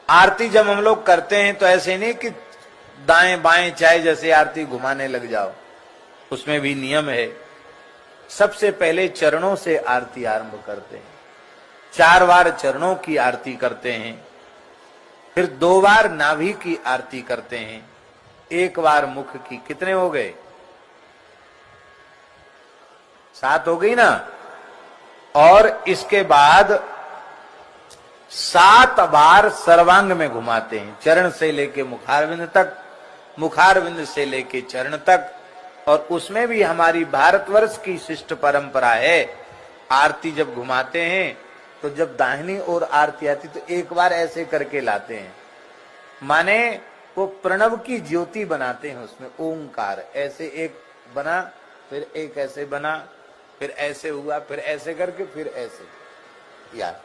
आरती जब हम लोग करते हैं तो ऐसे नहीं कि दाएं बाएं चाहे जैसे आरती घुमाने लग जाओ, उसमें भी नियम है। सबसे पहले चरणों से आरती आरंभ करते हैं, 4 बार चरणों की आरती करते हैं, फिर 2 बार नाभि की आरती करते हैं, 1 बार मुख की। कितने हो गए? 7 हो गई ना। और इसके बाद 7 बार सर्वांग में घुमाते हैं, चरण से लेके मुखारविंद तक, मुखारविंद से लेके चरण तक। और उसमें भी हमारी भारतवर्ष की शिष्ट परंपरा है, आरती जब घुमाते हैं तो जब दाहिनी ओर आरती आती तो 1 बार ऐसे करके लाते हैं, माने वो प्रणव की ज्योति बनाते हैं उसमें। ओंकार ऐसे एक बना, फिर एक ऐसे बना, फिर ऐसे हुआ, फिर ऐसे करके, फिर ऐसे। यार